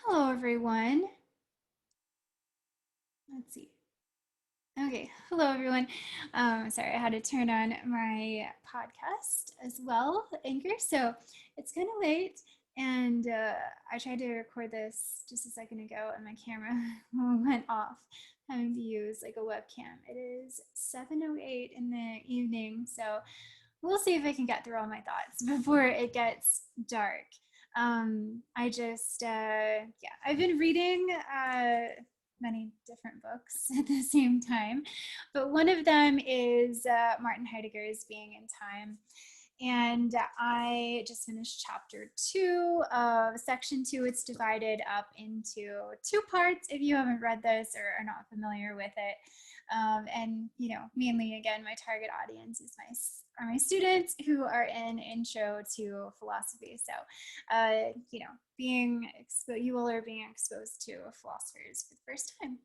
Hello, everyone. Let's see. Okay, hello, everyone. Sorry, I had to turn on my podcast as well, Anchor. So it's kind of late, and I tried to record this just a second ago, and my camera went off. Having to use like a webcam. It is 7:08 in the evening, so we'll see if I can get through all my thoughts before it gets dark. Yeah, I've been reading many different books at the same time, but one of them is Martin Heidegger's Being in Time. And I just finished chapter 2 of section 2. It's divided up into 2 parts if you haven't read this or are not familiar with it. And mainly again, my target audience is my students who are in intro to philosophy. So, you all are being exposed to philosophers for the first time,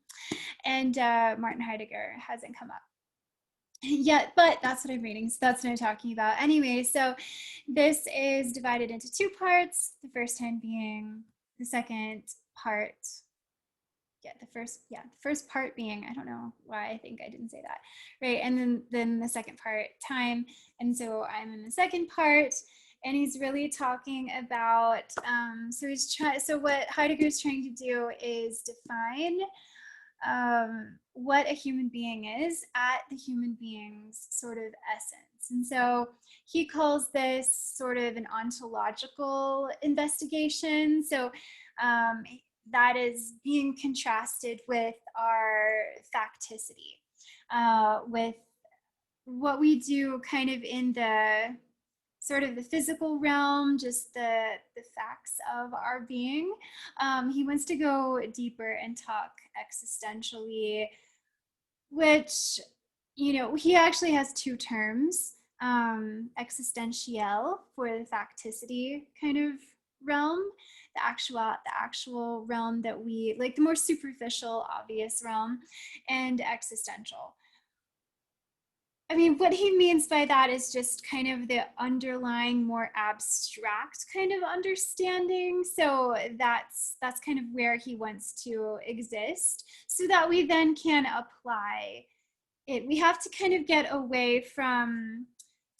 and Martin Heidegger hasn't come up yet, but that's what I'm reading, so that's what I'm talking about. Anyway, so this is divided into 2 parts. The first time being the second part the first part being, I don't know why I think I didn't say that, right? And then the second part, time. And so I'm in the second part, and he's really talking about so what Heidegger's trying to do is define what a human being is at the human being's sort of essence. And so he calls this sort of an ontological investigation. So that is being contrasted with our facticity, with what we do kind of in the sort of the physical realm, just the facts of our being. He wants to go deeper and talk existentially, which, he actually has 2 terms, existential for the facticity kind of realm, the actual realm that we like, the more superficial, obvious realm, and existential. I mean, what he means by that is just kind of the underlying, more abstract kind of understanding. So that's kind of where he wants to exist, so that we then can apply it. We have to kind of get away from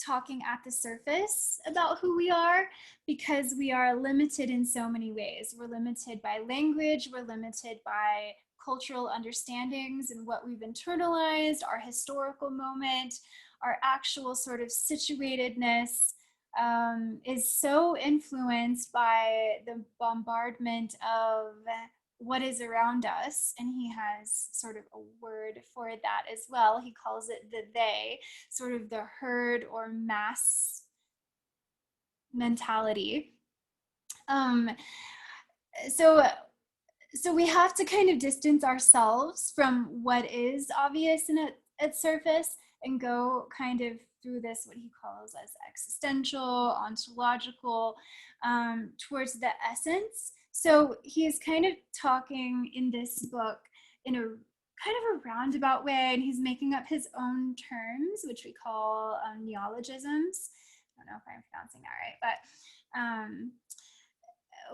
talking at the surface about who we are, because we are limited in so many ways. We're limited by language, we're limited by cultural understandings and what we've internalized, our historical moment, our actual sort of situatedness is so influenced by the bombardment of what is around us. And he has sort of a word for that as well. He calls it the they, sort of the herd or mass mentality. Um, so so we have to kind of distance ourselves from what is obvious and at surface, and go kind of through this, what he calls as existential, ontological, towards the essence. So he is kind of talking in this book in a kind of a roundabout way, and he's making up his own terms, which we call neologisms. I don't know if I'm pronouncing that right, but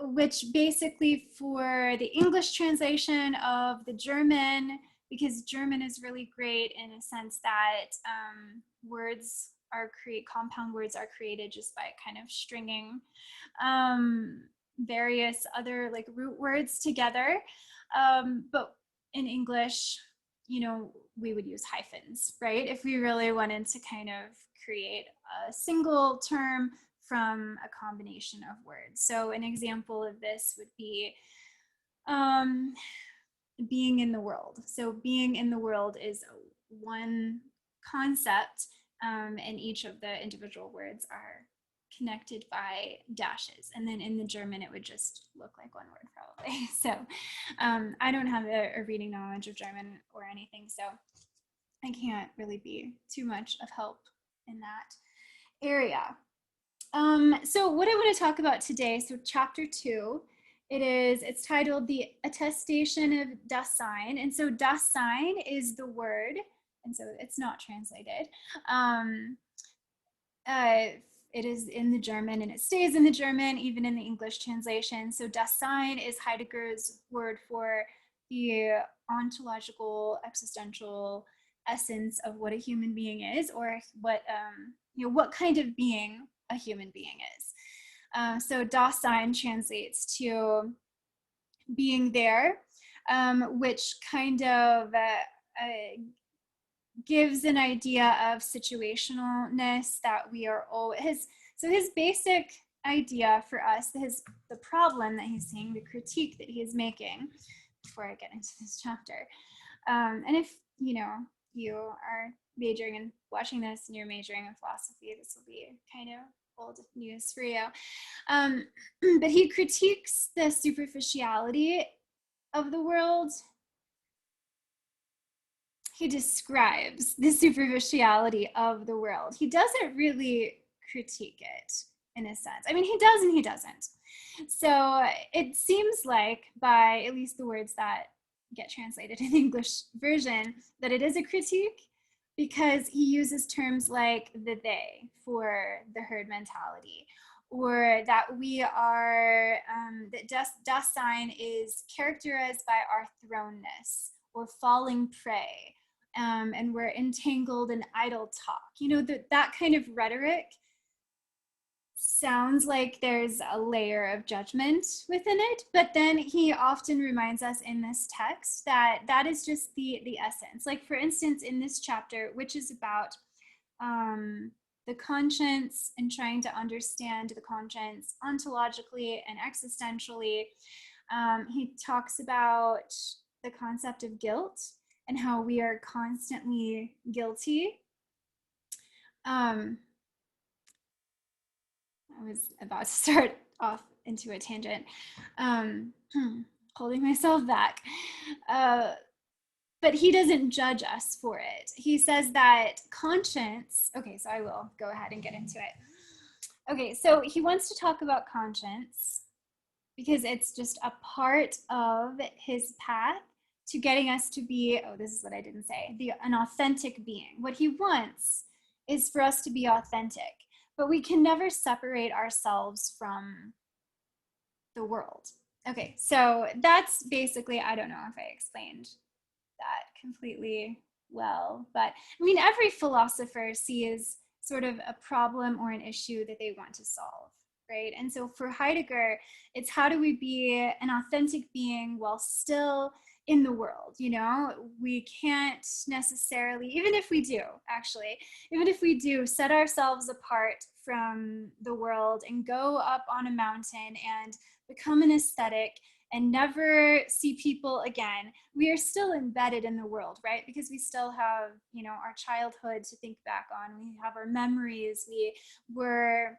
which basically, for the English translation of the German, because German is really great in a sense that compound words are created just by kind of stringing various other like root words together. But in English, we would use hyphens, right? If we really wanted to kind of create a single term from a combination of words. So an example of this would be being in the world. So being in the world is one concept, and each of the individual words are connected by dashes. And then in the German, it would just look like one word probably. So I don't have a reading knowledge of German or anything, so I can't really be too much of help in that area. So what I want to talk about today, so chapter 2, it's titled The Attestation of Dasein. And so Dasein is the word, and so it's not translated. it is in the German and it stays in the German, even in the English translation. So Dasein is Heidegger's word for the ontological, existential essence of what a human being is, or what what kind of being a human being is. So Dasein translates to being there, which kind of gives an idea of situationalness, that we are always, so his basic idea for us, the problem that he's seeing, the critique that he is making, before I get into this chapter, and if you are majoring in watching this and you're majoring in philosophy, this will be kind of old news for you. But he critiques the superficiality of the world. He describes the superficiality of the world. He doesn't really critique it, in a sense. I mean, he does and he doesn't. So it seems like, by at least the words that get translated in the English version, that it is a critique, because he uses terms like the they for the herd mentality, or that we are, that Dasein is characterized by our thrownness or falling prey, and we're entangled in idle talk. That kind of rhetoric sounds like there's a layer of judgment within it, but then he often reminds us in this text that that is just the essence. Like, for instance, in this chapter, which is about the conscience and trying to understand the conscience ontologically and existentially, he talks about the concept of guilt and how we are constantly guilty. I was about to start off into a tangent, holding myself back. But he doesn't judge us for it. He says that conscience, okay, so I will go ahead and get into it. Okay, so he wants to talk about conscience because it's just a part of his path to getting us to be, oh, this is what I didn't say, an authentic being. What he wants is for us to be authentic, but we can never separate ourselves from the world. Okay, so that's basically, I don't know if I explained that completely well, but I mean, every philosopher sees sort of a problem or an issue that they want to solve, right? And so for Heidegger, it's how do we be an authentic being while still in the world? We can't necessarily, even if we do set ourselves apart from the world and go up on a mountain and become an ascetic and never see people again, we are still embedded in the world, right? Because we still have, our childhood to think back on. We have our memories. We were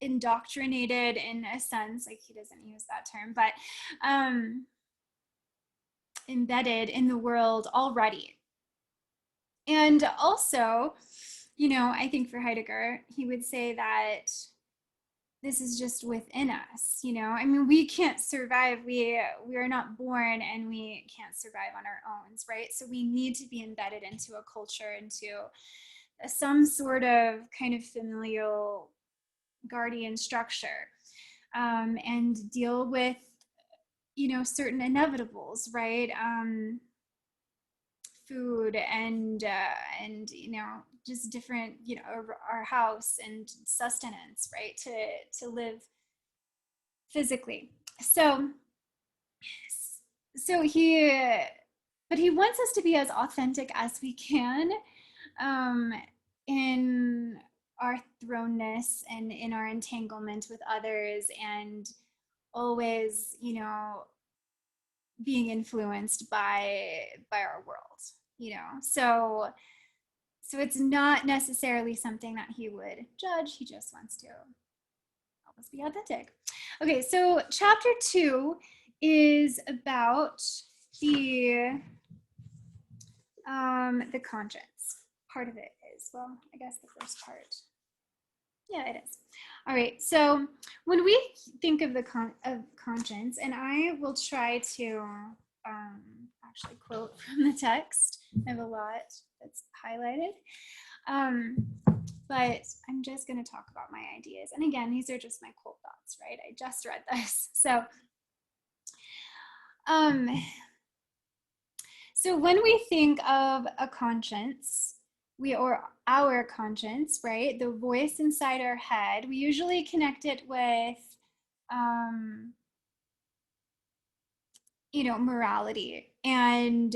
indoctrinated, in a sense, like he doesn't use that term, but embedded in the world already. And also, I think for Heidegger, he would say that this is just within us. I mean, we can't survive. We are not born and we can't survive on our own, right? So we need to be embedded into a culture, into some sort of kind of familial guardian structure, and deal with, certain inevitables, right? Food and just different, our house and sustenance, right? To live physically. So he wants us to be as authentic as we can, in our thrownness and in our entanglement with others, and always, being influenced by our world, so it's not necessarily something that he would judge. He just wants to help us be authentic. Okay, so chapter 2 is about the conscience. Part of it is, well, I guess the first part. Yeah, it is. All right, so when we think of the conscience, and I will try to actually quote from the text. I have a lot that's highlighted. but I'm just going to talk about my ideas. And again, these are just my cold thoughts, right? I just read this. Um, so when we think of a conscience, or our conscience, right? The voice inside our head, we usually connect it with, um, morality and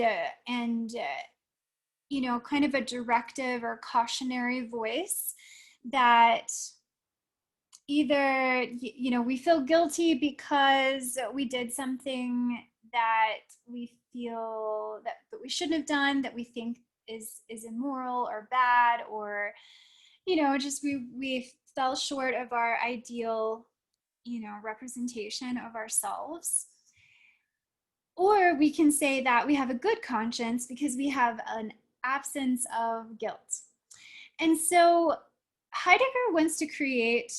kind of a directive or cautionary voice that either we feel guilty because we did something that we feel that we shouldn't have done, that we think is immoral or bad, or just we fell short of our ideal representation of ourselves. Or we can say that we have a good conscience because we have an absence of guilt. And so Heidegger wants to create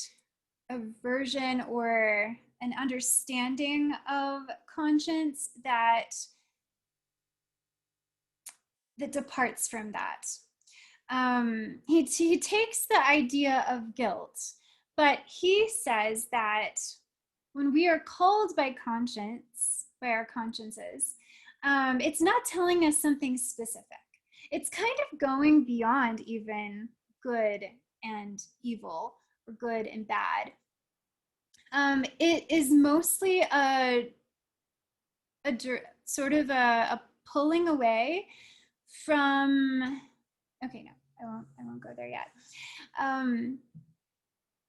a version or an understanding of conscience that departs from that. He takes the idea of guilt, but he says that when we are called by our consciences, it's not telling us something specific. It's kind of going beyond even good and evil, or good and bad. It is mostly a sort of a pulling away from. Okay, no, I won't go there yet.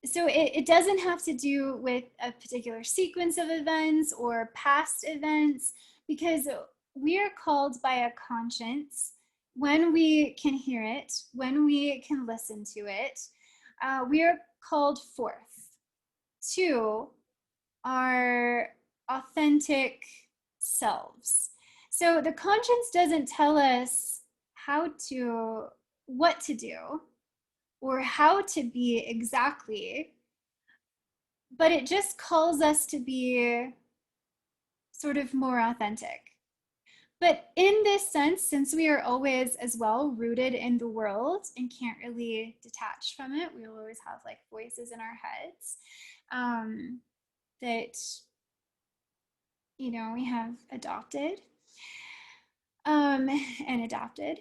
So it doesn't have to do with a particular sequence of events or past events, because we are called by a conscience when we can hear it, when we can listen to it. We are called forth to our authentic selves. So the conscience doesn't tell us what to do or how to be exactly, but it just calls us to be sort of more authentic. But in this sense, since we are always as well rooted in the world and can't really detach from it, we will always have like voices in our heads that we have adopted and adopted.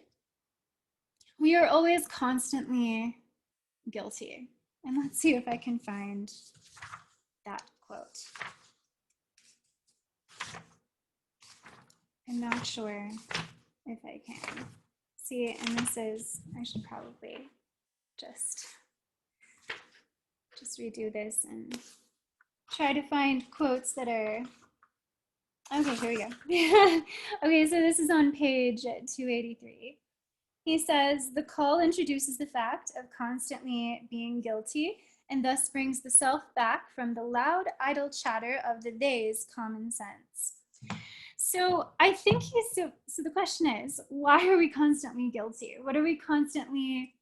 We are always constantly guilty. And let's see if I can find that quote. I'm not sure if I can. See, and I should probably just redo this and try to find quotes that are, okay, here we go. Okay, so this is on page 283. He says, the call introduces the fact of constantly being guilty and thus brings the self back from the loud, idle chatter of the they's common sense. So I think so the question is, why are we constantly guilty? What are we constantly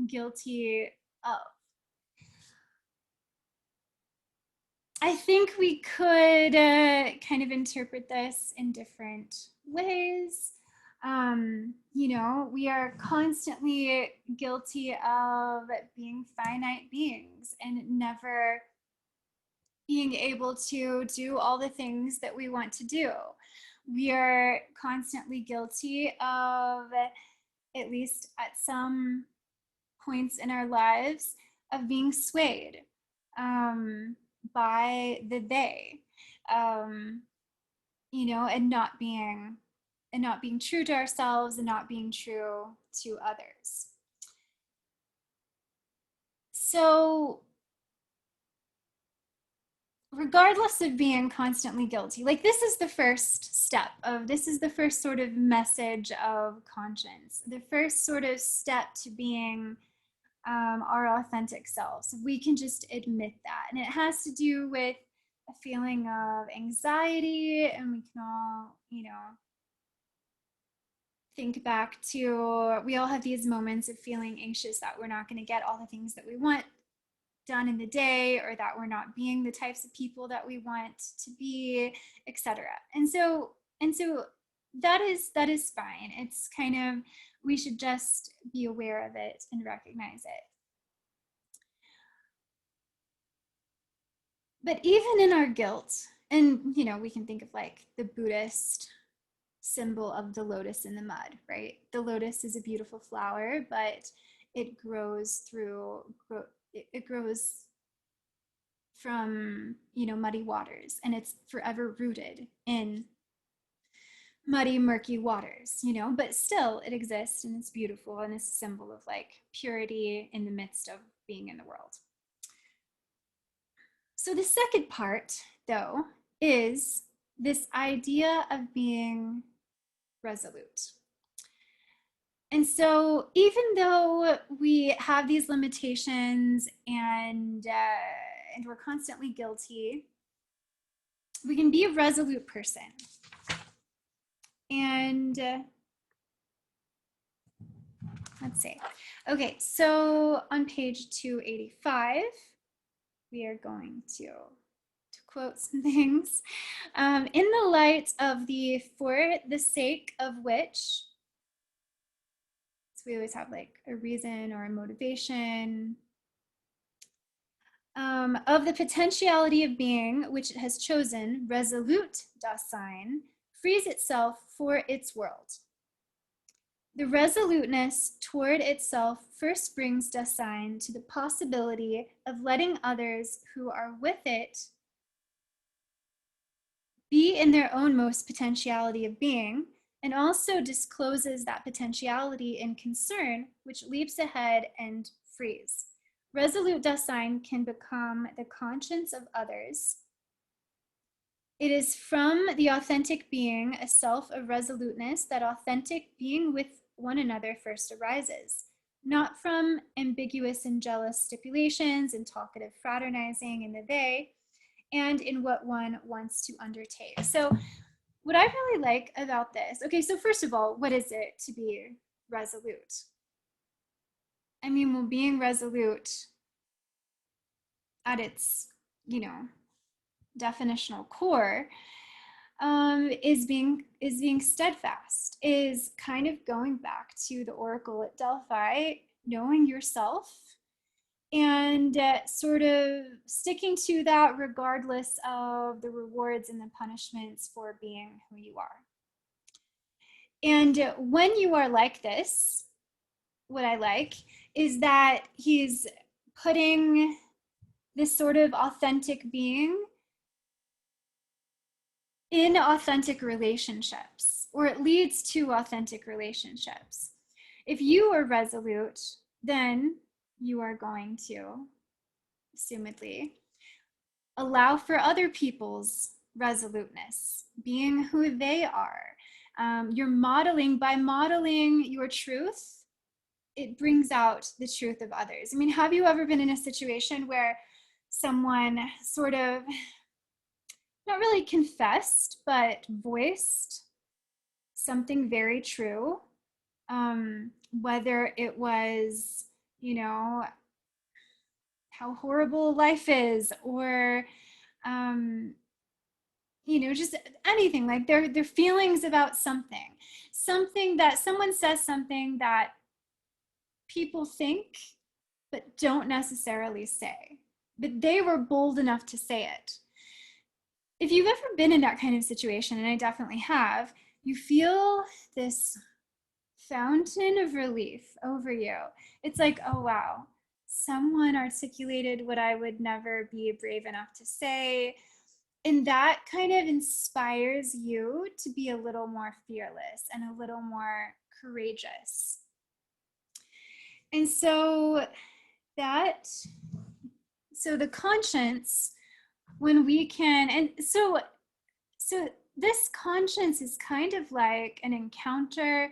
guilty of? I think we could kind of interpret this in different ways. We are constantly guilty of being finite beings and never being able to do all the things that we want to do. We are constantly guilty of, at least at some points in our lives, of being swayed by the they, and not being true to ourselves and not being true to others. So regardless of being constantly guilty, like this is the first sort of message of conscience, the first sort of step to being our authentic selves. We can just admit that. And it has to do with a feeling of anxiety, and we can all, think back to, we all have these moments of feeling anxious that we're not going to get all the things that we want done in the day, or that we're not being the types of people that we want to be, etc. And so that is fine. It's kind of, we should just be aware of it and recognize it. But even in our guilt, and we can think of like the Buddhist symbol of the lotus in the mud, right? The lotus is a beautiful flower, but it grows it grows from muddy waters, and it's forever rooted in muddy, murky waters, but still it exists and it's beautiful and it's a symbol of like purity in the midst of being in the world. So the second part, though, is this idea of being resolute. And so even though we have these limitations and we're constantly guilty, we can be a resolute person. And let's see. Okay, so on page 285, we are going to quote some things. In the light of the for the sake of which, so we always have like a reason or a motivation, of the potentiality of being which it has chosen, resolute Dasein frees itself for its world. The resoluteness toward itself first brings Dasein to the possibility of letting others who are with it be in their own most potentiality of being, and also discloses that potentiality in concern, which leaps ahead and frees. Resolute Dasein can become the conscience of others. It is from the authentic being, a self of resoluteness, that authentic being with one another first arises, not from ambiguous and jealous stipulations and talkative fraternizing in the they, and in what one wants to undertake. So what I really like about this, okay, so first of all, what is it to be resolute? I mean, well, being resolute at its, definitional core is being steadfast, is kind of going back to the oracle at Delphi, knowing yourself and sort of sticking to that regardless of the rewards and the punishments for being who you are. And when you are like this, what I like is that he's putting this sort of authentic being in authentic relationships, or it leads to authentic relationships. If you are resolute, then you are going to, assumedly, allow for other people's resoluteness, being who they are. You're modeling, by modeling your truth, it brings out the truth of others. I mean, have you ever been in a situation where someone sort of, not really confessed, but voiced something very true? Whether it was, how horrible life is, or just anything, like their feelings about something that someone says, something that people think but don't necessarily say, but they were bold enough to say it. If you've ever been in that kind of situation, and I definitely have, you feel this fountain of relief over you. It's like, oh wow, someone articulated what I would never be brave enough to say. And that kind of inspires you to be a little more fearless and a little more courageous. And so the conscience, when we can, and so this conscience is kind of like an encounter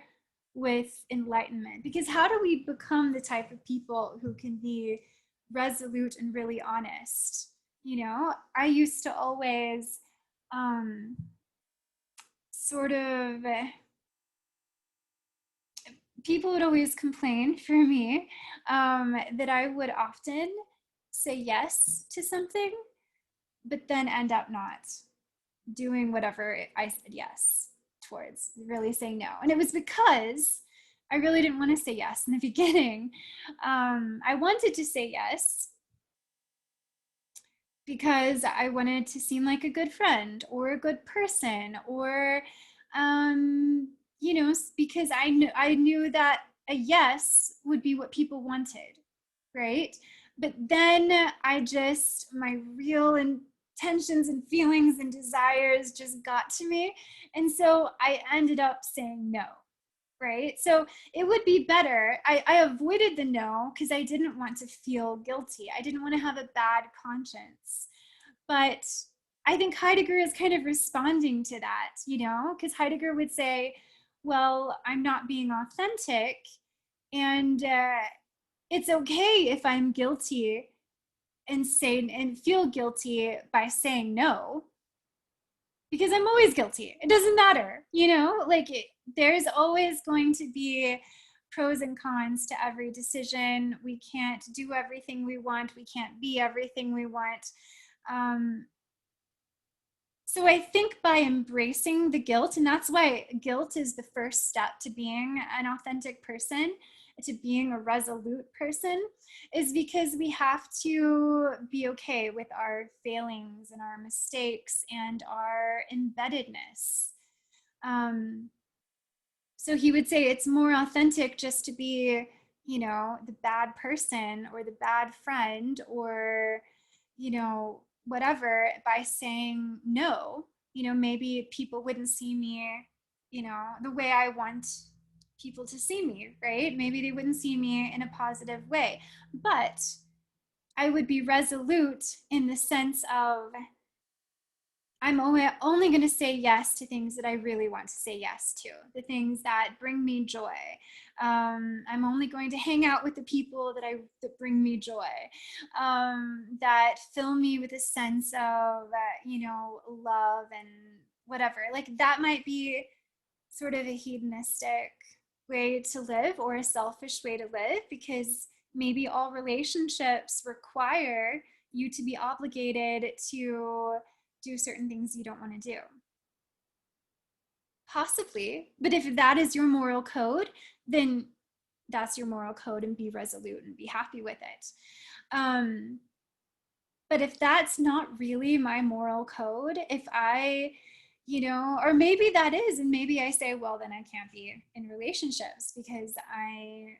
with enlightenment, because how do we become the type of people who can be resolute and really honest? I used to always sort of, people would always complain for me that I would often say yes to something, but then end up not doing whatever I said yes towards, really saying no. And it was because I really didn't want to say yes in the beginning. I wanted to say yes, because I wanted to seem like a good friend or a good person, or because I knew that a yes would be what people wanted, right? But then my real intentions and feelings and desires just got to me, and so I ended up saying no, right? So it would be better. I avoided the no because I didn't want to feel guilty. I didn't want to have a bad conscience. But I think Heidegger is kind of responding to that, because Heidegger would say, well, I'm not being authentic, and it's okay if I'm guilty and feel guilty by saying no, because I'm always guilty. It doesn't matter, there's always going to be pros and cons to every decision. We can't do everything we want. We can't be everything we want. So I think by embracing the guilt, and that's why guilt is the first step to being an authentic person, to being a resolute person, is because we have to be okay with our failings and our mistakes and our embeddedness. So he would say it's more authentic just to be, the bad person or the bad friend or, whatever, by saying no. Maybe people wouldn't see me, the way I want people to see me, right? Maybe they wouldn't see me in a positive way. But I would be resolute in the sense of I'm only going to say yes to things that I really want to say yes to, the things that bring me joy. I'm only going to hang out with the people that bring me joy, that fill me with a sense of, love and whatever. Like that might be sort of a hedonistic way to live or a selfish way to live, because maybe all relationships require you to be obligated to do certain things you don't want to do. Possibly, but if that is your moral code, then that's your moral code, and be resolute and be happy with it. But if that's not really my moral code, if I, or maybe that is, and maybe I say, well, then I can't be in relationships because I'm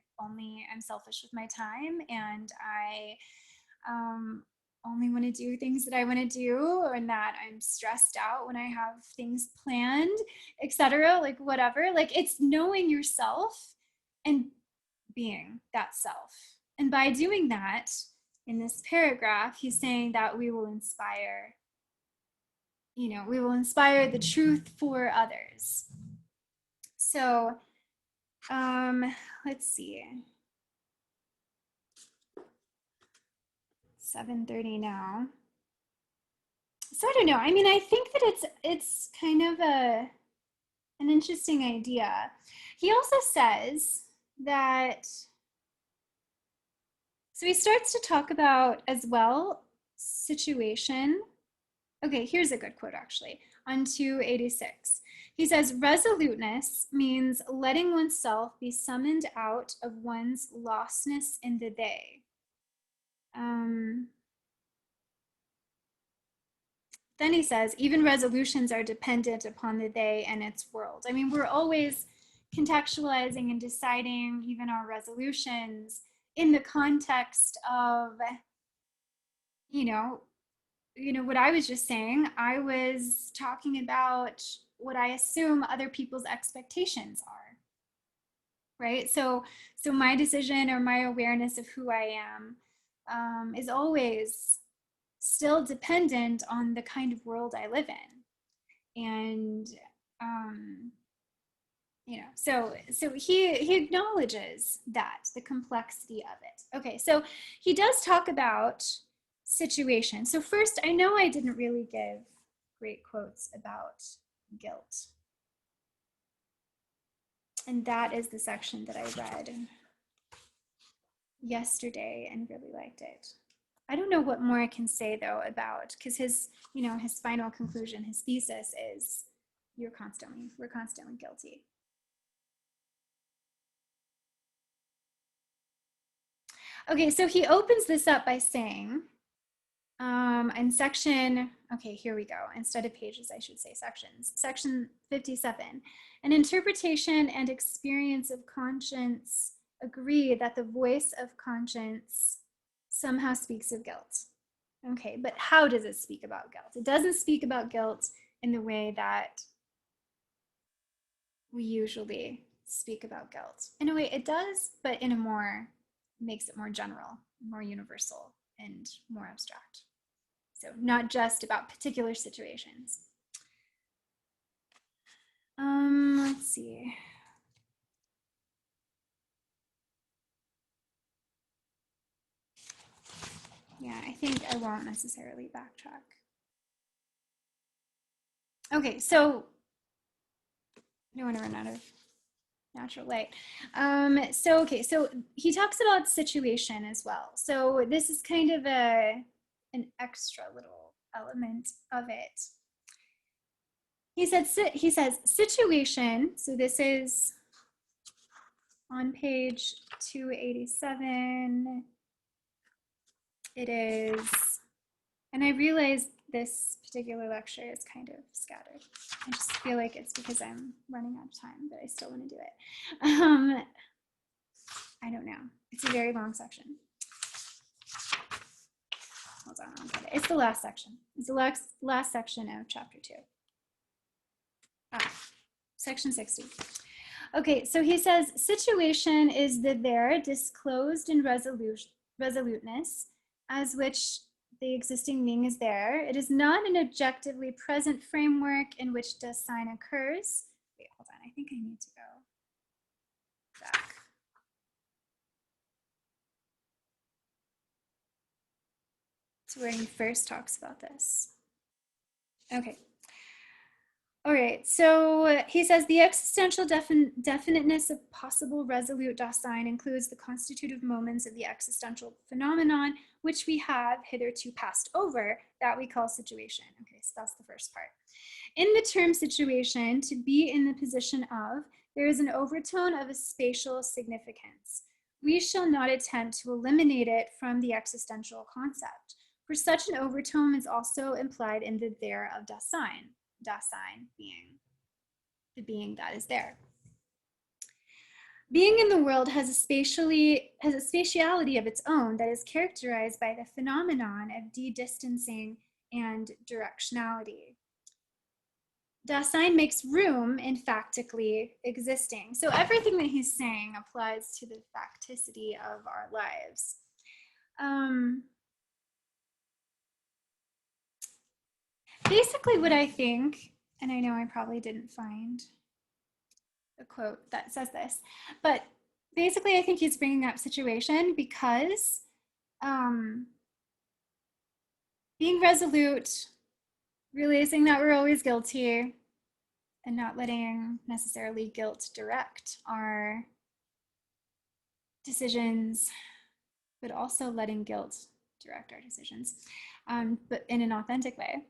selfish with my time, and I only want to do things that I want to do, and that I'm stressed out when I have things planned, etc. Like whatever. Like it's knowing yourself and being that self. And by doing that, in this paragraph, he's saying that we will inspire the truth for others. So let's see. 7:30 now. So I don't know. I mean, I think that it's kind of an interesting idea. He also says that, so he starts to talk about as well situation. Okay, here's a good quote actually on 286. He says, resoluteness means letting oneself be summoned out of one's lostness in the they. Then he says, even resolutions are dependent upon the they and its world. I mean, we're always contextualizing and deciding even our resolutions in the context of, what I was just saying. I was talking about what I assume other people's expectations are, right? So my decision or my awareness of who I am is always still dependent on the kind of world I live in. And so he acknowledges that, the complexity of it. Okay, so he does talk about situation. So first, I know I didn't really give great quotes about guilt, and that is the section that I read yesterday and really liked it. I don't know what more I can say though about, because his final conclusion, his thesis is we're constantly guilty. Okay, so he opens this up by saying, In section, okay, here we go. Instead of pages, I should say sections. Section 57, an interpretation and experience of conscience agree that the voice of conscience somehow speaks of guilt. Okay, but how does it speak about guilt? It doesn't speak about guilt in the way that we usually speak about guilt. In a way, it does, but in a more, makes it more general, more universal, and more abstract. So not just about particular situations. Let's see. Yeah, I think I won't necessarily backtrack. Okay, so I don't want to run out of natural light. Okay, so he talks about situation as well. So this is kind of an extra little element of it. He says situation. So this is on page 287. It is, and I realize this particular lecture is kind of scattered. I just feel like it's because I'm running out of time, but I still want to do it. I don't know. It's a very long section. Hold on, I'll get it. It's the last section. It's the last section of chapter 2. Section 60. Okay, so he says, situation is the there disclosed in resoluteness, as which the existing being is there. It is not an objectively present framework in which Dasein occurs. Wait, hold on, I think I need to go back. To where he first talks about this. Okay. All right, so he says the existential definiteness of possible resolute Dasein includes the constitutive moments of the existential phenomenon, which we have hitherto passed over, that we call situation. Okay, so that's the first part. In the term situation, to be in the position of, there is an overtone of a spatial significance. We shall not attempt to eliminate it from the existential concept, for such an overtone is also implied in the there of Dasein. Dasein being the being that is there. Being in the world has a spatiality of its own that is characterized by the phenomenon of de-distancing and directionality. Dasein makes room in factically existing. So everything that he's saying applies to the facticity of our lives. Basically what I think, and I know I probably didn't find a quote that says this, but basically I think he's bringing up situation because being resolute, realizing that we're always guilty, and not letting necessarily guilt direct our decisions, but also letting guilt direct our decisions, but in an authentic way.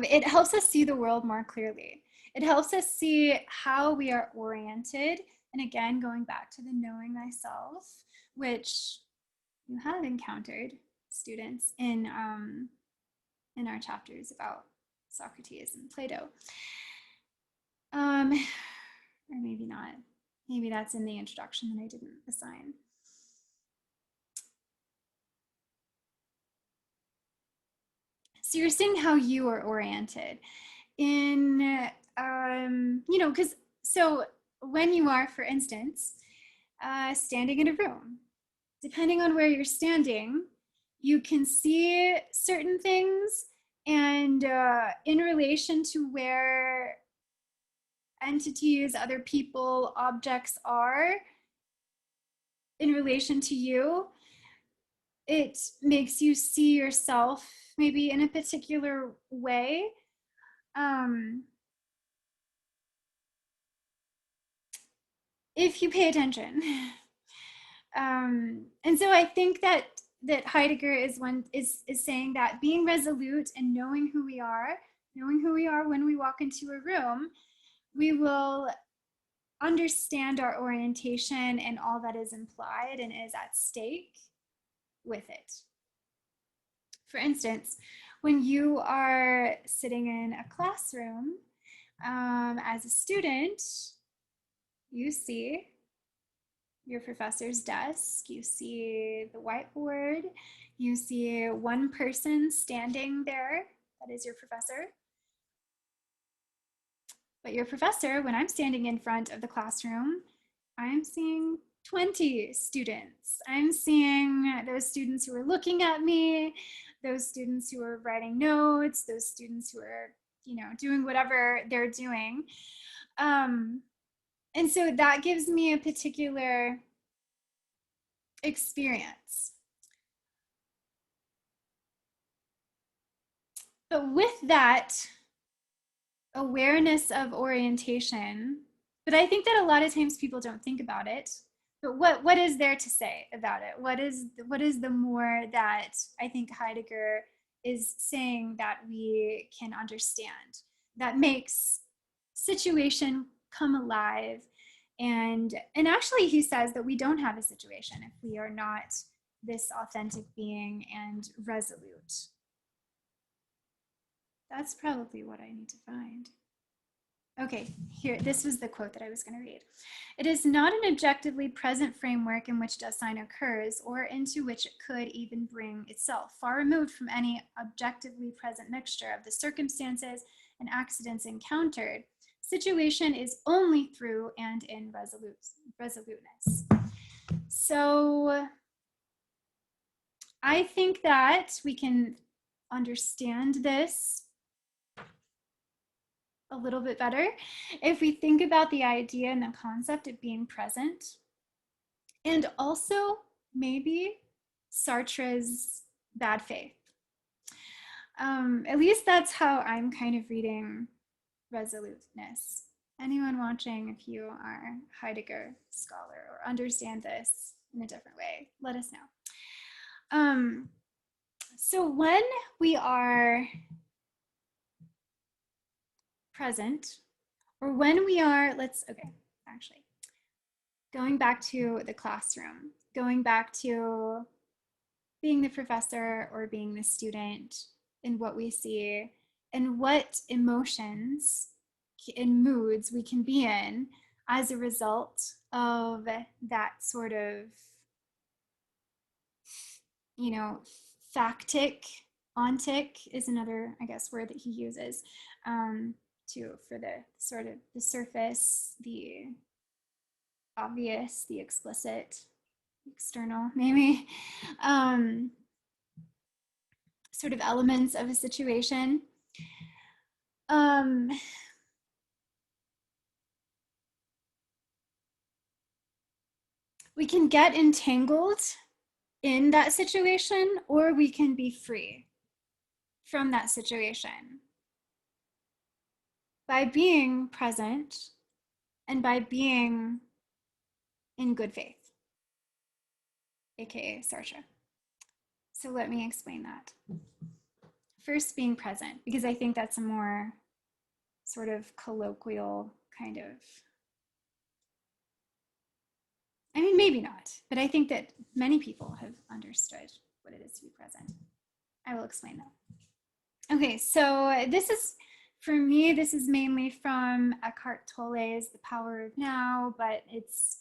It helps us see the world more clearly. It helps us see how we are oriented. And again, going back to the knowing thyself, which you have encountered, students, in our chapters about Socrates and Plato. Or maybe not. Maybe that's in the introduction that I didn't assign. So you're seeing how you are oriented in, because so when you are, for instance, standing in a room, depending on where you're standing, you can see certain things, and in relation to where entities, other people, objects are in relation to you, it makes you see yourself maybe in a particular way. If you pay attention. And so I think that Heidegger is saying that being resolute and knowing who we are when we walk into a room, we will understand our orientation and all that is implied and is at stake with it. For instance, when you are sitting in a classroom as a student, you see your professor's desk, you see the whiteboard, you see one person standing there, that is your professor. But your professor, when I'm standing in front of the classroom, I'm seeing 20 students. I'm seeing those students who are looking at me, those students who are writing notes, those students who are, doing whatever they're doing. And so that gives me a particular experience. But with that awareness of orientation, but I think that a lot of times people don't think about it. But what is there to say about it? What is the more that I think Heidegger is saying that we can understand that makes situation come alive? And actually he says that we don't have a situation if we are not this authentic being and resolute. That's probably what I need to find. Okay, here, this was the quote that I was going to read. It is not an objectively present framework in which Dasein occurs or into which it could even bring itself, far removed from any objectively present mixture of the circumstances and accidents encountered. Situation is only through and in resoluteness. So I think that we can understand this a little bit better if we think about the idea and the concept of being present, and also maybe Sartre's bad faith. At least that's how I'm kind of reading resoluteness. Anyone watching, if you are a Heidegger scholar or understand this in a different way, let us know. So when we are present, or when we are, going back to the classroom, going back to being the professor or being the student, and what we see and what emotions and moods we can be in as a result of that sort of, factic, ontic is another, I guess, word that he uses for the sort of the surface, the obvious, the explicit, external, maybe, sort of elements of a situation. We can get entangled in that situation, or we can be free from that situation by being present and by being in good faith, aka Sartre. So let me explain that. First, being present, because I think that's a more sort of colloquial kind of, I mean, maybe not, but I think that many people have understood what it is to be present. I will explain that. Okay, so this is, for me, this is mainly from Eckhart Tolle's The Power of Now, but it's,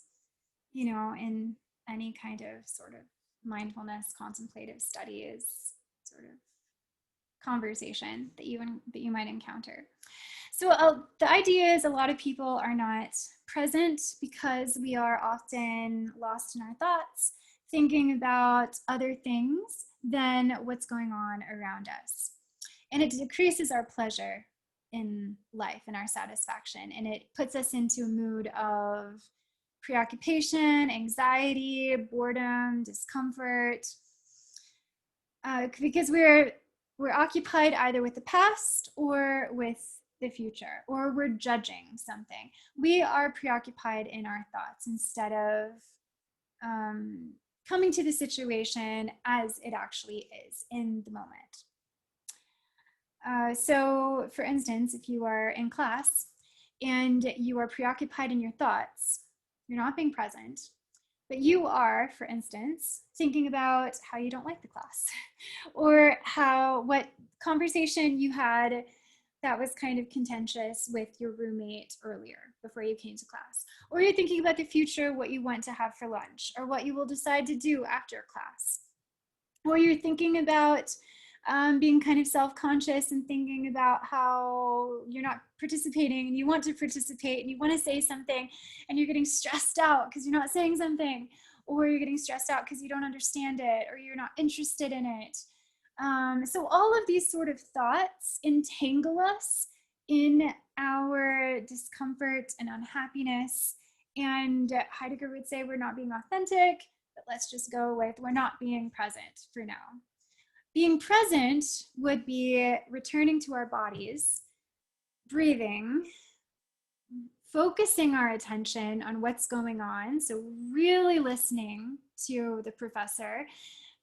in any kind of sort of mindfulness, contemplative studies, sort of conversation that you might encounter. So the idea is a lot of people are not present because we are often lost in our thoughts, thinking about other things than what's going on around us. And it decreases our pleasure in life and our satisfaction. And it puts us into a mood of preoccupation, anxiety, boredom, discomfort, because we're occupied either with the past or with the future, or we're judging something. We are preoccupied in our thoughts instead of coming to the situation as it actually is in the moment. So for instance, if you are in class and you are preoccupied in your thoughts, you're not being present, But you are, for instance, thinking about how you don't like the class or what conversation you had that was kind of contentious with your roommate earlier before you came to class. Or you're thinking about the future, what you want to have for lunch, or what you will decide to do after class. Or you're thinking about being kind of self-conscious and thinking about how you're not participating and you want to participate and you want to say something and you're getting stressed out because you're not saying something, or you're getting stressed out because you don't understand it or you're not interested in it. So all of these sort of thoughts entangle us in our discomfort and unhappiness. And Heidegger would say we're not being authentic, but let's just go with we're not being present for now. Being present would be returning to our bodies, breathing, focusing our attention on what's going on. So really listening to the professor,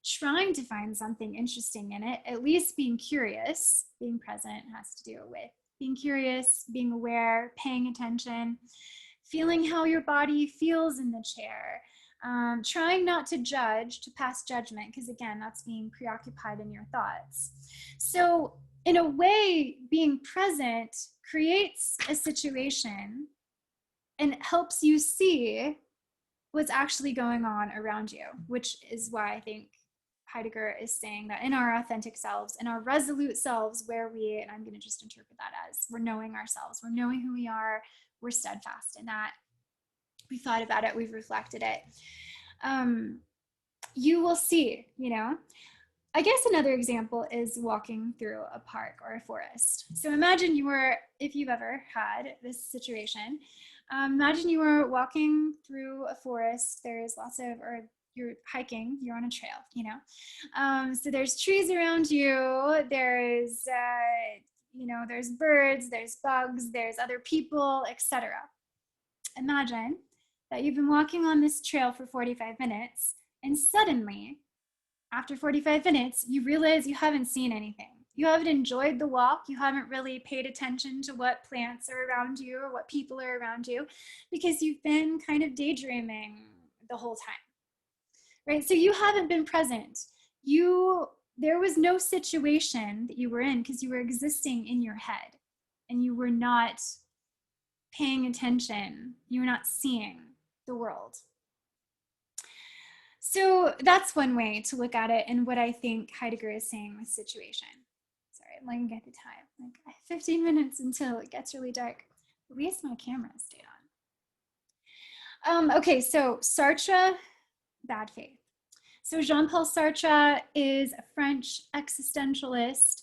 trying to find something interesting in it, at least being curious. Being present has to do with being curious, being aware, paying attention, feeling how your body feels in the chair, trying not to judge, to pass judgment, because again, that's being preoccupied in your thoughts. So in a way, being present creates a situation and helps you see what's actually going on around you, which is why I think Heidegger is saying that in our authentic selves, in our resolute selves, where we, and I'm going to just interpret that as we're knowing ourselves, we're knowing who we are, we're steadfast in that. We've thought about it, we've reflected it. You will see, I guess another example is walking through a park or a forest. So imagine if you've ever had this situation, imagine you were walking through a forest. There's or you're hiking, you're on a trail, so there's trees around you, there's, there's birds, there's bugs, there's other people, etc. Imagine that you've been walking on this trail for 45 minutes and suddenly, after 45 minutes, you realize you haven't seen anything. You haven't enjoyed the walk. You haven't really paid attention to what plants are around you or what people are around you because you've been kind of daydreaming the whole time, right? So you haven't been present. There was no situation that you were in because you were existing in your head and you were not paying attention. You were not seeing the world. So that's one way to look at it, and what I think Heidegger is saying with situation. Sorry, I'm looking at the time. Like 15 minutes until it gets really dark. At least my camera stayed on. Okay, so Sartre, bad faith. So Jean-Paul Sartre is a French existentialist,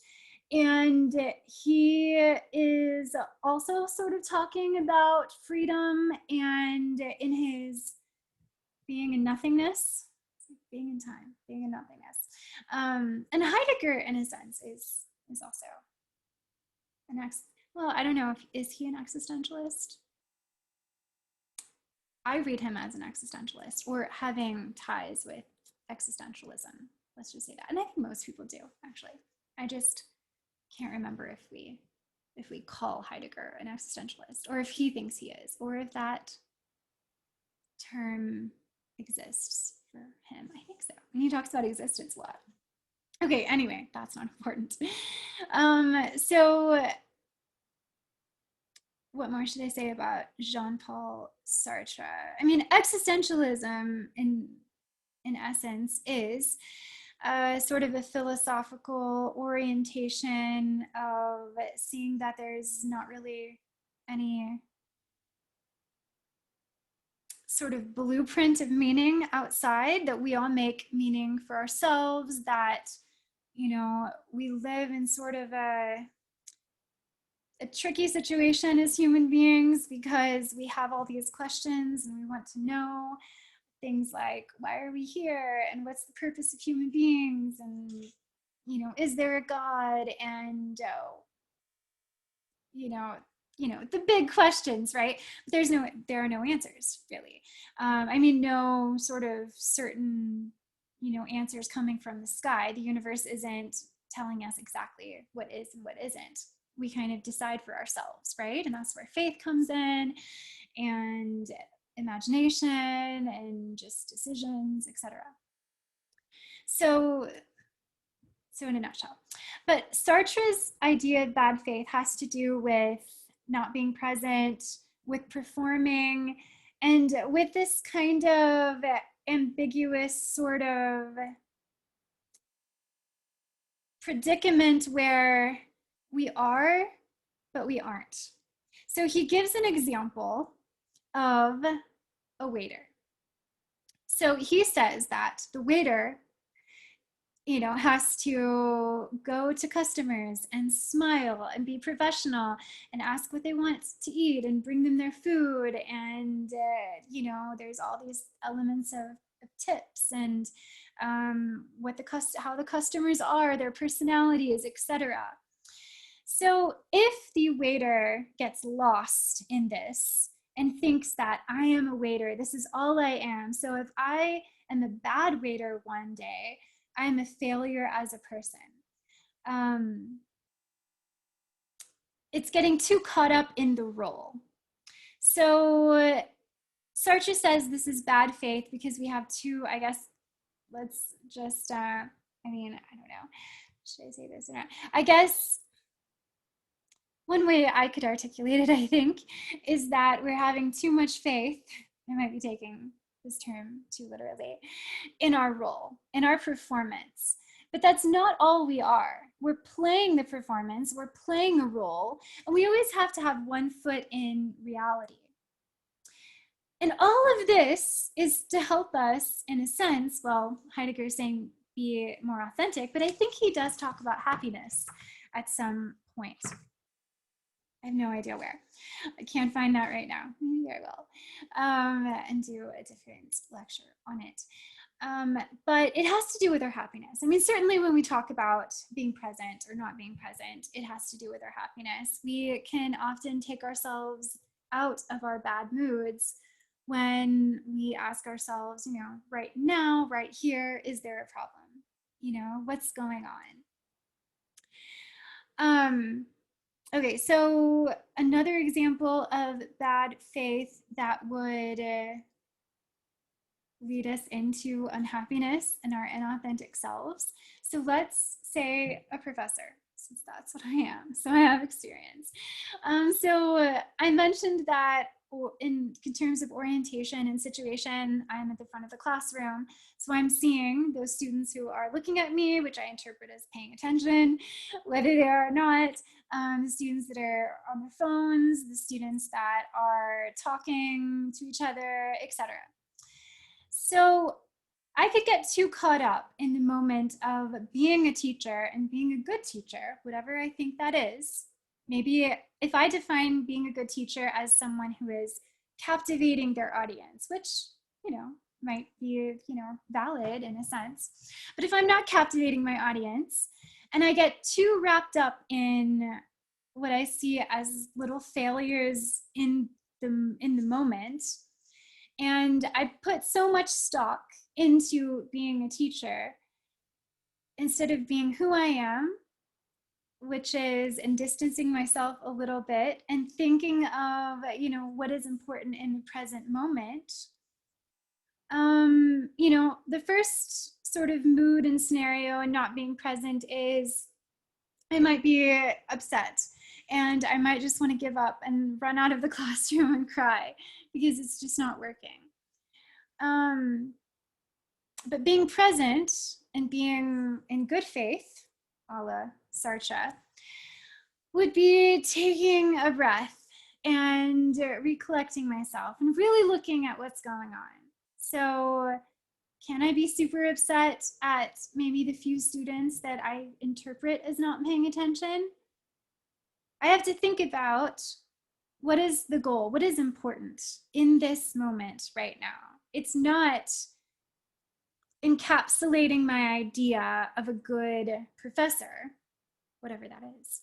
and he is also sort of talking about freedom and in his being in nothingness, being in time, being in nothingness. And Heidegger, in a sense, is also I don't know, is he an existentialist? I read him as an existentialist or having ties with existentialism. Let's just say that. And I think most people do, actually. I just can't remember if we call Heidegger an existentialist or if he thinks he is, or if that term exists for him. I think so. And he talks about existence a lot. Okay, anyway, that's not important. So what more should I say about Jean-Paul Sartre? I mean, existentialism in essence is sort of a philosophical orientation of seeing that there's not really any sort of blueprint of meaning outside, that we all make meaning for ourselves, that, we live in sort of a tricky situation as human beings because we have all these questions and we want to know things like, why are we here? And what's the purpose of human beings? And, is there a God? And, the big questions, right? But there are no answers, really. No sort of certain, answers coming from the sky. The universe isn't telling us exactly what is and what isn't. We kind of decide for ourselves, right? And that's where faith comes in. And imagination and just decisions, etc. So in a nutshell. But Sartre's idea of bad faith has to do with not being present, with performing, and with this kind of ambiguous sort of predicament where we are, but we aren't. So he gives an example of a waiter. So he says that the waiter, has to go to customers and smile and be professional and ask what they want to eat and bring them their food. And, there's all these elements of tips and how the customers are, their personalities, etc. So if the waiter gets lost in this and thinks that I am a waiter, this is all I am. So if I am a bad waiter one day, I'm a failure as a person. It's getting too caught up in the role. So Sartre says this is bad faith because we have two, I guess, let's just, I don't know, should I say this or not? I guess one way I could articulate it, I think, is that we're having too much faith. I might be taking this term too literally, in our role, in our performance. But that's not all we are. We're playing the performance, we're playing a role, and we always have to have one foot in reality. And all of this is to help us, in a sense, well, Heidegger is saying be more authentic, but I think he does talk about happiness at some point. I have no idea where. I can't find that right now. Maybe I will, and do a different lecture on it. But it has to do with our happiness. I mean, certainly when we talk about being present or not being present, it has to do with our happiness. We can often take ourselves out of our bad moods when we ask ourselves, right now, right here, is there a problem? What's going on? Okay, so another example of bad faith that would lead us into unhappiness and our inauthentic selves. So let's say a professor, since that's what I am. So I have experience. So I mentioned that in terms of orientation and situation, I'm at the front of the classroom. So I'm seeing those students who are looking at me, which I interpret as paying attention, whether they are or not, the students that are on their phones, the students that are talking to each other, etc. So I could get too caught up in the moment of being a teacher and being a good teacher, whatever I think that is. Maybe if I define being a good teacher as someone who is captivating their audience, which, might be, valid in a sense. But if I'm not captivating my audience and I get too wrapped up in what I see as little failures in the moment, and I put so much stock into being a teacher instead of being who I am, which is in distancing myself a little bit and thinking of, what is important in the present moment. The first sort of mood and scenario and not being present is I might be upset and I might just want to give up and run out of the classroom and cry because it's just not working. But being present and being in good faith, a la Sartre, would be taking a breath and recollecting myself and really looking at what's going on. So can I be super upset at maybe the few students that I interpret as not paying attention? I have to think about what is the goal, what is important in this moment right now. It's not encapsulating my idea of a good professor, whatever that is.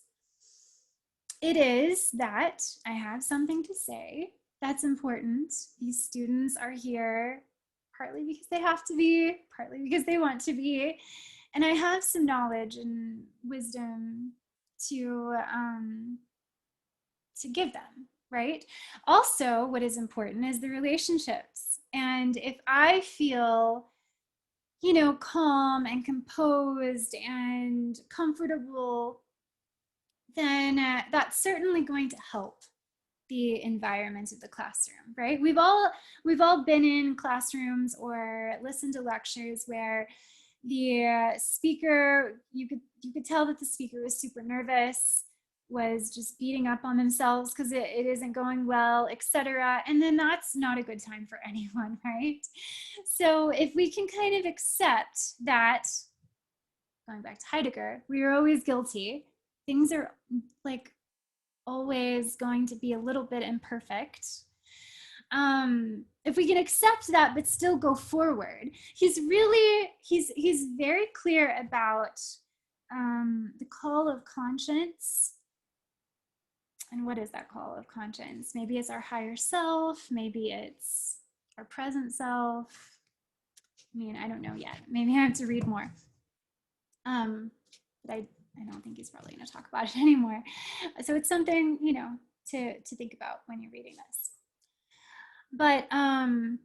It is that I have something to say that's important. These students are here partly because they have to be, partly because they want to be, and I have some knowledge and wisdom to give them. right? Also, what is important is the relationships. And if I feel, calm and composed and comfortable, then that's certainly going to help the environment of the classroom, right? We've all been in classrooms or listened to lectures where the speaker, you could tell that the speaker was super nervous, was just beating up on themselves because it isn't going well, etc. And then that's not a good time for anyone, right? So if we can kind of accept that, going back to Heidegger, we are always guilty. Things are like always going to be a little bit imperfect. If we can accept that but still go forward, he's very clear about the call of conscience. And what is that call of conscience? Maybe it's our higher self, maybe it's our present self. I mean, I don't know yet. Maybe I have to read more. But I don't think he's probably going to talk about it anymore. So it's something, to think about when you're reading this. But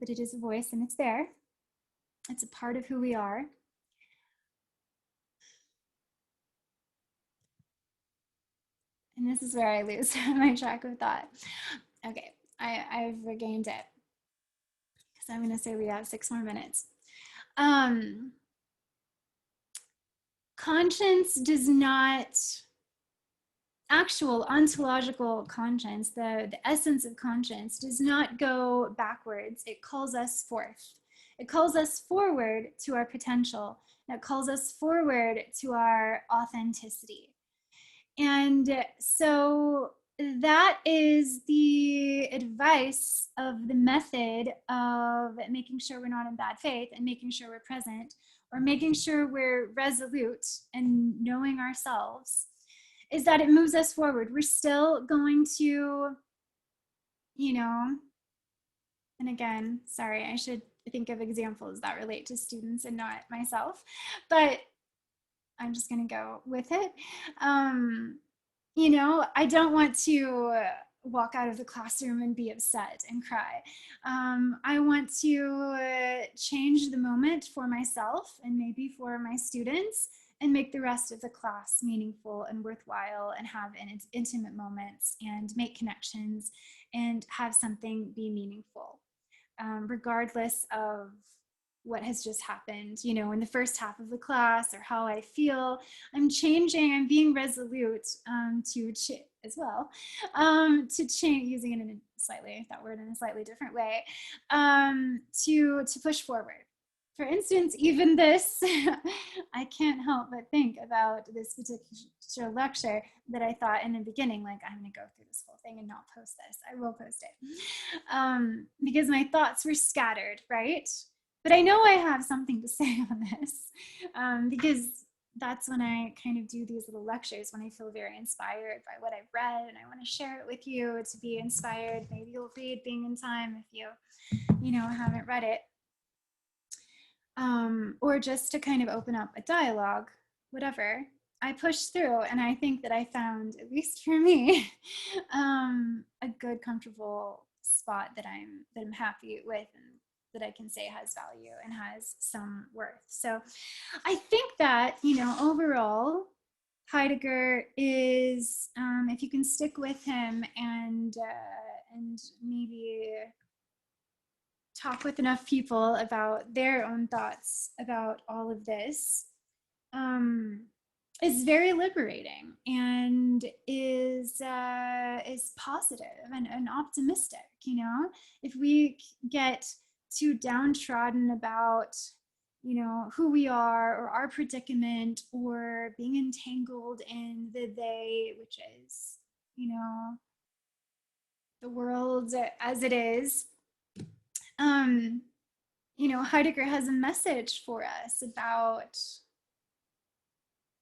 it is a voice and it's there. It's a part of who we are. And this is where I lose my track of thought. Okay, I've regained it. Because I'm going to say we have 6 more minutes. Conscience does not, actual ontological conscience, the essence of conscience, does not go backwards. It calls us forth. It calls us forward to our potential. It calls us forward to our authenticity. And so that is the advice of the method of making sure we're not in bad faith and making sure we're present, or making sure we're resolute and knowing ourselves, is that it moves us forward. We're still going to, and again, sorry, I should think of examples that relate to students and not myself, but I'm just going to go with it. I don't want to walk out of the classroom and be upset and cry. I want to change the moment for myself and maybe for my students, and make the rest of the class meaningful and worthwhile, and have intimate moments and make connections and have something be meaningful, regardless of what has just happened, in the first half of the class, or how I feel. I'm being resolute as well, to change, using it that word in a slightly different way, to push forward. For instance, even this, I can't help but think about this particular lecture that I thought in the beginning, like, I'm going to go through this whole thing and not post this. I will post it. Because my thoughts were scattered, right? But I know I have something to say on this, because that's when I kind of do these little lectures, when I feel very inspired by what I've read and I want to share it with you to be inspired. Maybe you'll read Being in Time if you haven't read it. Or just to kind of open up a dialogue, whatever. I pushed through, and I think that I found, at least for me, a good, comfortable spot that I'm happy with, and that I can say has value and has some worth. So I think that, overall, Heidegger is, if you can stick with him and maybe talk with enough people about their own thoughts about all of this, is very liberating, and is positive and optimistic. If we get too downtrodden about who we are, or our predicament, or being entangled in the they, which is the world as it is, Heidegger has a message for us about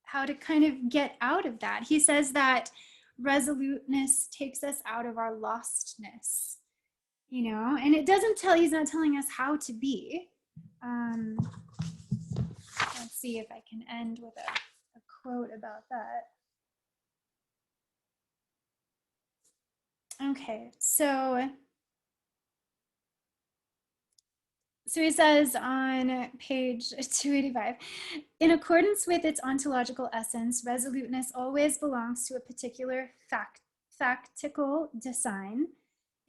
how to kind of get out of that. He says that resoluteness takes us out of our lostness, and he's not telling us how to be. Let's see if I can end with a quote about that. Okay, so he says on page 285, in accordance with its ontological essence, resoluteness always belongs to a particular factical design.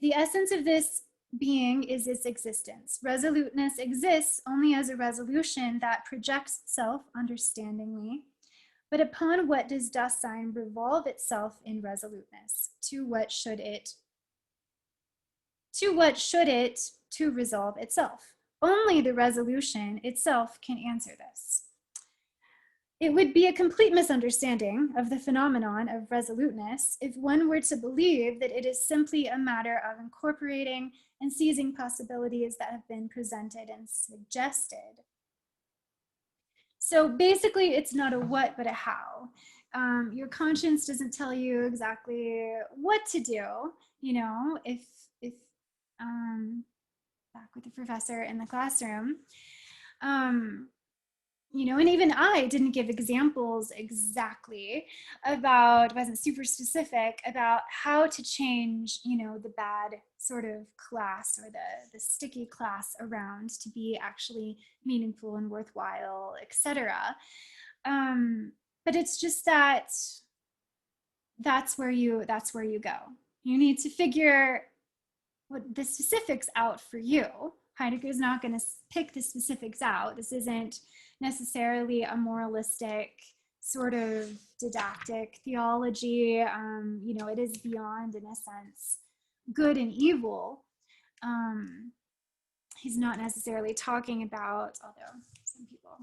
The essence of this being is its existence. Resoluteness exists only as a resolution that projects itself understandingly. But upon what does Dasein revolve itself in resoluteness? To what should it to resolve itself? Only the resolution itself can answer this. It would be a complete misunderstanding of the phenomenon of resoluteness if one were to believe that it is simply a matter of incorporating and seizing possibilities that have been presented and suggested. So basically, it's not a what, but a how. Your conscience doesn't tell you exactly what to do. You know, if back with the professor in the classroom, you know, and even I didn't give examples exactly about, wasn't super specific about how to change, you know, the bad sort of class or the sticky class around to be actually meaningful and worthwhile, etc. But it's just that that's where you go. You need to figure what the specifics out for you. Heidegger is not going to pick the specifics out. This isn't necessarily a moralistic sort of didactic theology. You know, it is beyond, in a sense, good and evil. He's not necessarily talking about, although some people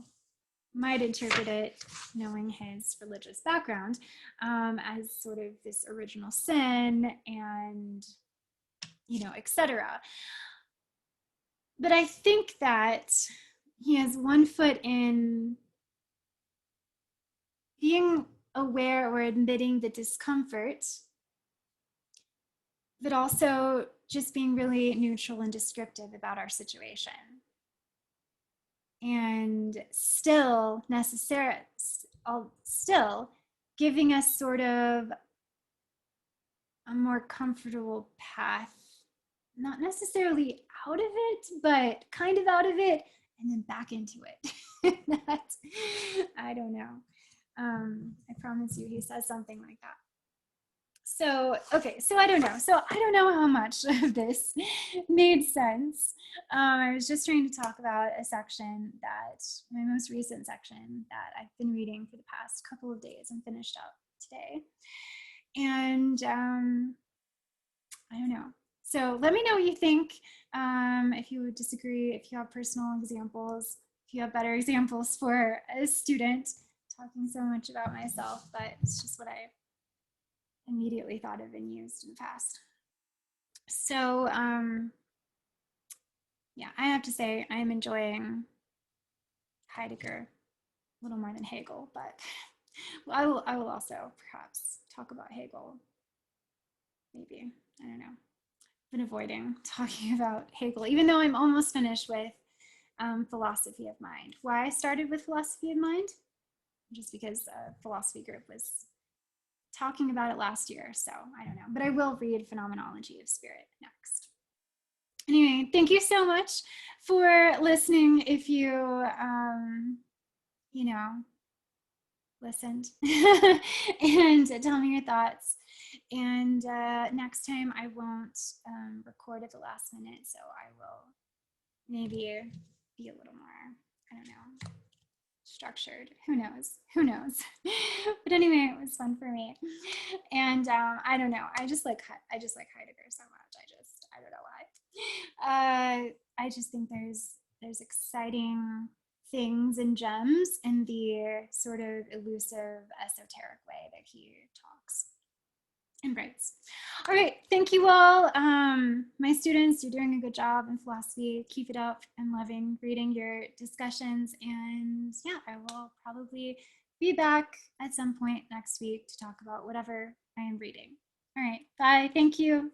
might interpret it, knowing his religious background, as sort of this original sin and, you know, etc. But I think that he has one foot in being aware or admitting the discomfort, but also just being really neutral and descriptive about our situation. And still giving us sort of a more comfortable path, not necessarily out of it, but kind of out of it and then back into it. That, I don't know. I promise you he says something like that. So, okay, so I don't know. So I don't know how much of this made sense. I was just trying to talk about a section that, my most recent section that I've been reading for the past couple of days and finished up today. And I don't know. So let me know what you think. If you would disagree, if you have personal examples, if you have better examples for a student, talking so much about myself, but it's just what I immediately thought of and used in the past. So yeah, I have to say I am enjoying Heidegger a little more than Hegel, but I will also perhaps talk about Hegel. Maybe, I don't know. Been avoiding talking about Hegel, even though I'm almost finished with philosophy of mind. Why I started with philosophy of mind? Just because a philosophy group was talking about it last year, so I don't know. But I will read Phenomenology of Spirit next. Anyway, thank you so much for listening. If you, you know, listened and tell me your thoughts. And next time I won't record at the last minute, so I will maybe be a little more, I don't know, structured. Who knows? Who knows? But anyway, it was fun for me. And I don't know. I just like Heidegger so much. I don't know why. I just think there's exciting things and gems in the sort of elusive, esoteric way that he talks and writes. All right, thank you all. My students, you're doing a good job in philosophy. Keep it up. I'm loving reading your discussions. And yeah, I will probably be back at some point next week to talk about whatever I am reading. All right, bye. Thank you.